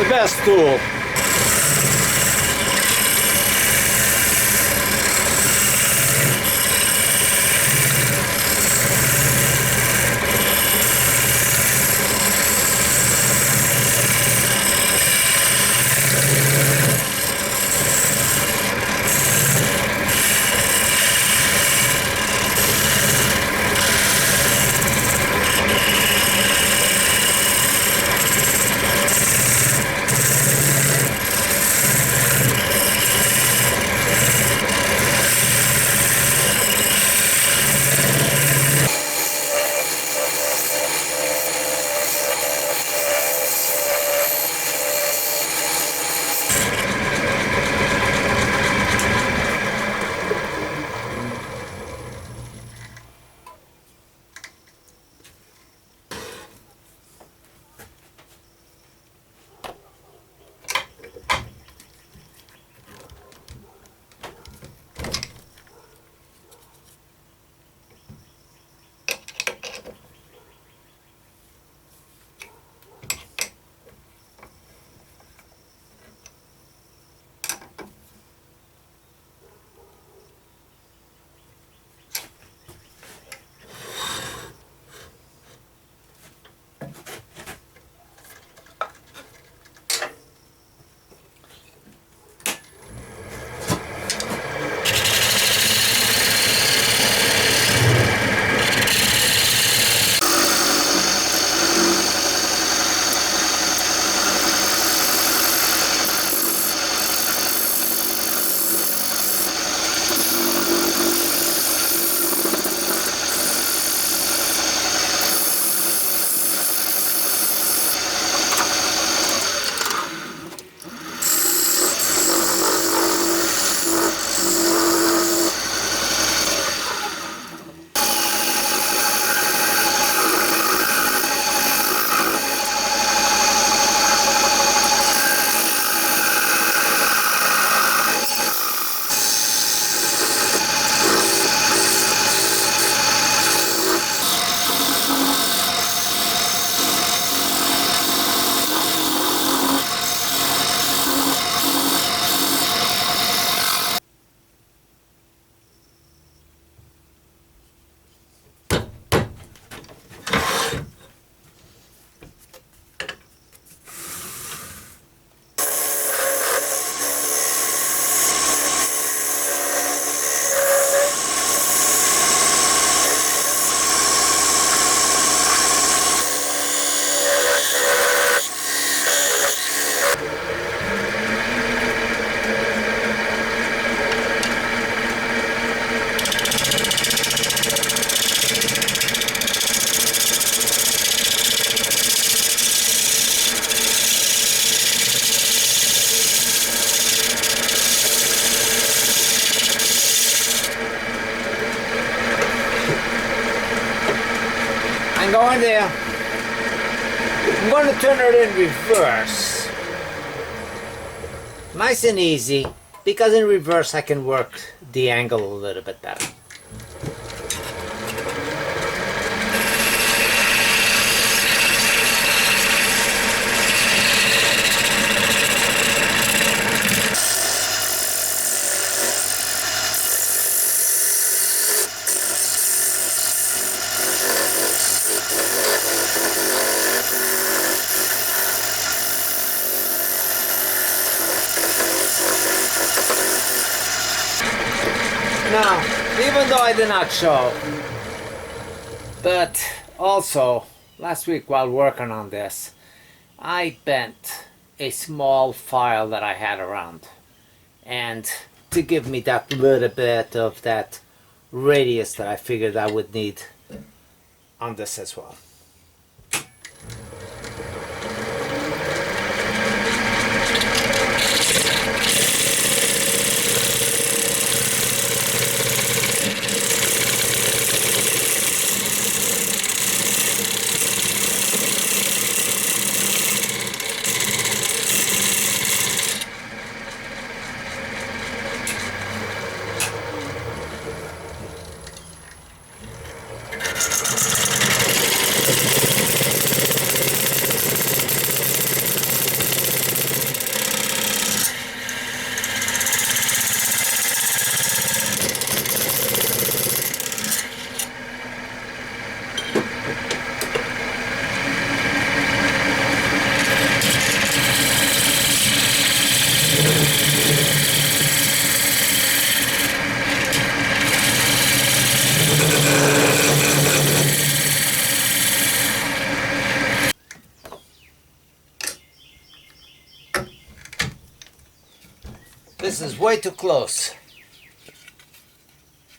the best tool. I'm going there. I'm going to turn it in reverse. Nice and easy, because in reverse I can work the angle a little bit better. Now, even though I did not show, but also last week while working on this, I bent a small file that I had around, and to give me that little bit of that radius that I figured I would need on this as well. This is way too close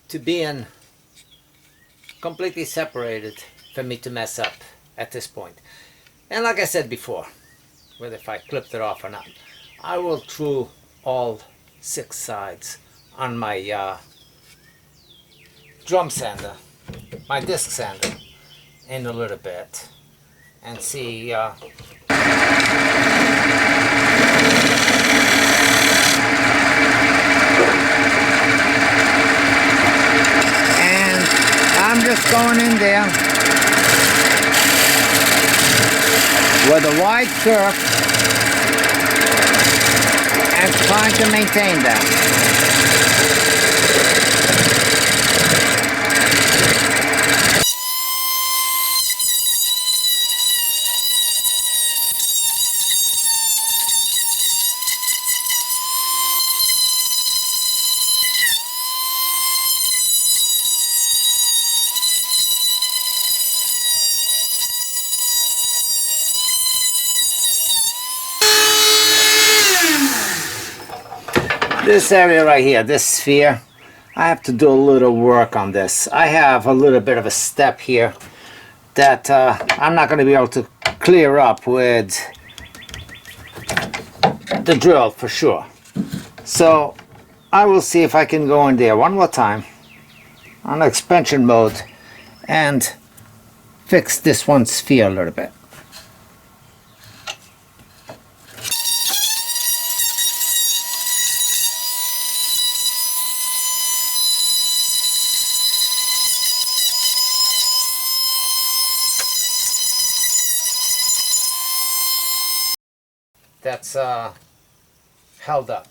to being completely separated for me to mess up at this point. And like I said before, whether if I clipped it off or not, I will through all 6 sides on my drum sander, my disc sander, in a little bit and see I'm just going in there with a wide curve and trying to maintain that. This area right here, this sphere, I have to do a little work on this. I have a little bit of a step here that I'm not going to be able to clear up with the drill for sure. So I will see if I can go in there one more time on expansion mode and fix this one sphere a little bit. That's held up.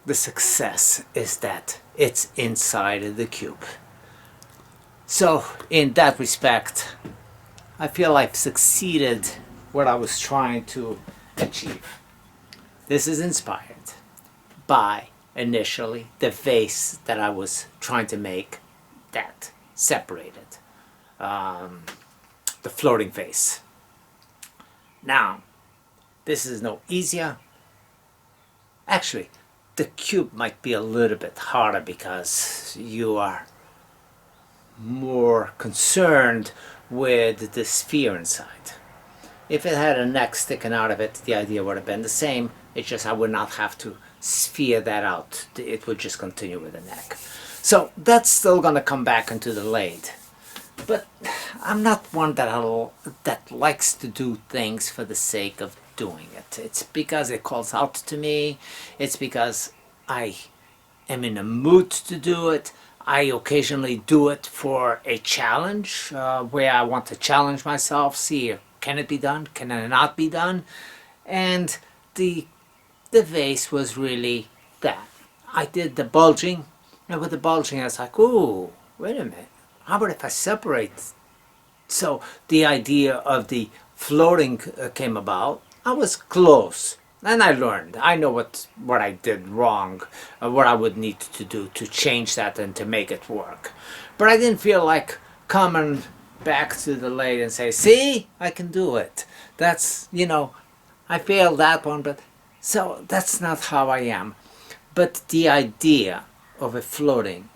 the success is that it's inside of the cube. So in that respect, I feel I've succeeded what I was trying to achieve. This is inspired by initially the vase that I was trying to make that separated the floating vase. Now, this is no easier. Actually, the cube might be a little bit harder because you are more concerned with the sphere inside. If it had a neck sticking out of it, the idea would have been the same. It's just I would not have to sphere that out. It would just continue with the neck. So that's still going to come back into the lathe. But I'm not one that likes to do things for the sake of doing it. It's because it calls out to me. It's because I am in a mood to do it. I occasionally do it for a challenge where I want to challenge myself, see can it be done, can it not be done, and the vase was really that. I did the bulging, and with the bulging I was like, ooh, wait a minute, how about if I separate? So the idea of the floating came about. I was close. And I learned. I know what I did wrong, what I would need to do to change that and to make it work. But I didn't feel like coming back to the lathe and say, see, I can do it. That's, I failed that one, but so that's not how I am. But the idea of it floating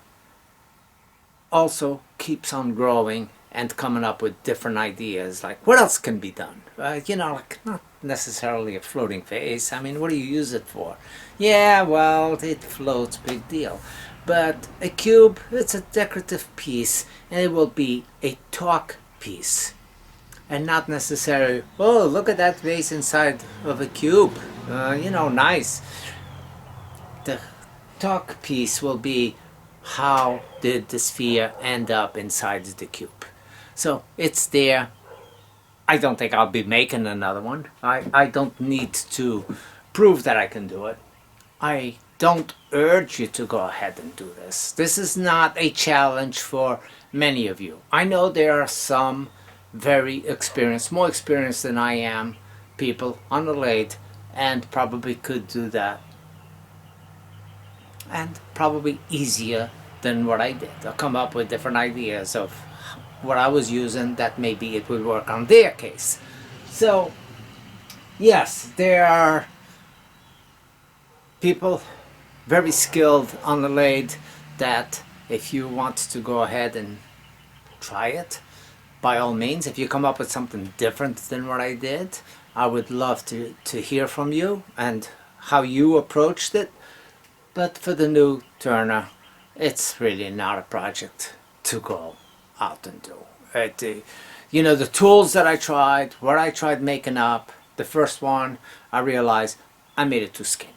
also keeps on growing and coming up with different ideas, like what else can be done? Like not necessarily a floating vase. I mean, what do you use it for? Yeah, well, it floats, big deal. But a cube, it's a decorative piece, and it will be a talk piece. And not necessarily, oh, look at that vase inside of a cube. Nice. The talk piece will be, how did the sphere end up inside the cube? So it's there. I don't think I'll be making another one. I don't need to prove that I can do it. I don't urge you to go ahead and do this. This is not a challenge for many of you. I know there are some very experienced, more experienced than I am, people on the lathe, and probably could do that. And probably easier than what I did. I'll come up with different ideas of what I was using that maybe it would work on their case. So yes, there are people very skilled on the lathe that if you want to go ahead and try it, by all means, if you come up with something different than what I did, I would love to hear from you and how you approached it. But for the new turner, it's really not a project to go out and do. The tools that I tried, what I tried making up, the first one, I realized I made it too skinny.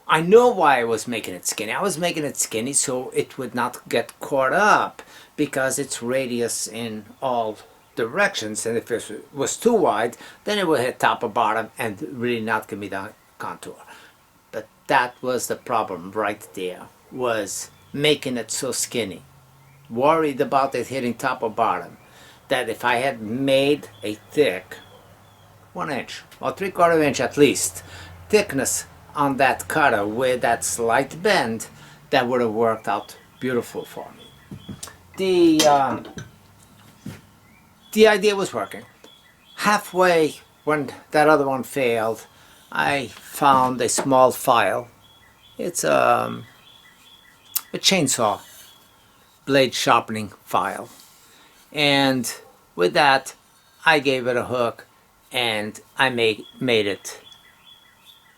I know why I was making it skinny. I was making it skinny so it would not get caught up because it's radius in all directions, and if it was too wide, then it would hit top or bottom and really not give me the contour. But that was the problem right there, was making it so skinny. Worried about it hitting top or bottom, that if I had made a thick 1 inch or 3/4 inch at least thickness on that cutter with that slight bend, that would have worked out beautiful for me. The idea was working. Halfway, when that other one failed, I found a small file. It's a chainsaw blade sharpening file, and with that I gave it a hook and I made it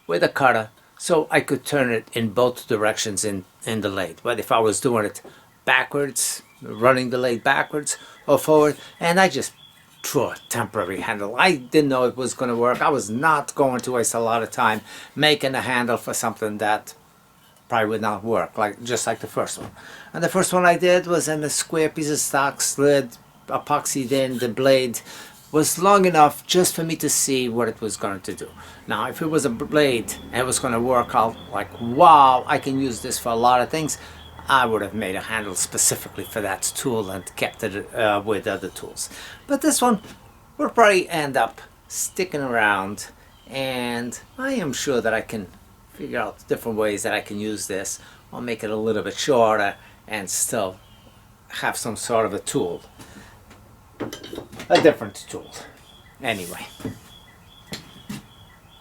with a cutter so I could turn it in both directions in the lathe. But if I was doing it backwards, running the lathe backwards or forward, and I just threw a temporary handle. I didn't know it was going to work. I was not going to waste a lot of time making a handle for something that probably would not work, just like the first one. And the first one I did was in a square piece of stock, slid, epoxied in the blade, was long enough just for me to see what it was going to do. Now, if it was a blade and it was going to work out like, wow, I can use this for a lot of things, I would have made a handle specifically for that tool and kept it with other tools. But this one will probably end up sticking around, and I am sure that I can figure out different ways that I can use this or make it a little bit shorter and still have some sort of a tool. A different tool. Anyway.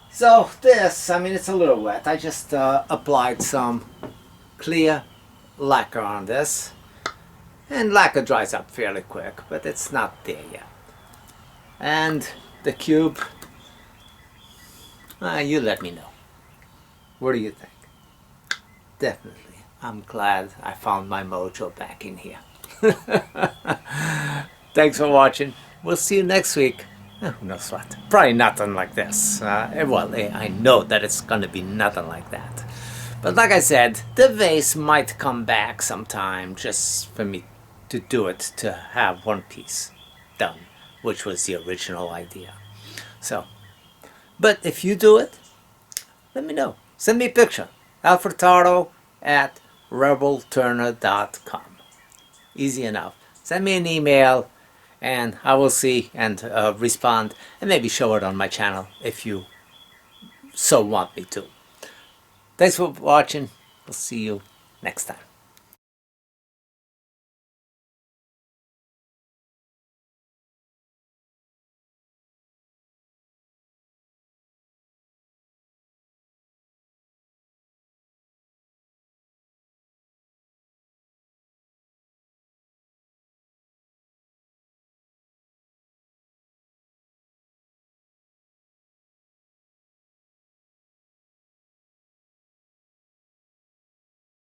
So this, I mean, it's a little wet. I just applied some clear lacquer on this. And lacquer dries up fairly quick, but it's not there yet. And the cube, you let me know. What do you think? Definitely. I'm glad I found my mojo back in here. Thanks for watching. We'll see you next week. Who knows what? Probably nothing like this. Well, I know that it's going to be nothing like that. But like I said, the vase might come back sometime just for me to do it, to have one piece done, which was the original idea. So, but if you do it, let me know. Send me a picture. alfredtardo@rebelturner.com. Easy enough. Send me an email and I will see and respond and maybe show it on my channel if you so want me to. Thanks for watching. We'll see you next time.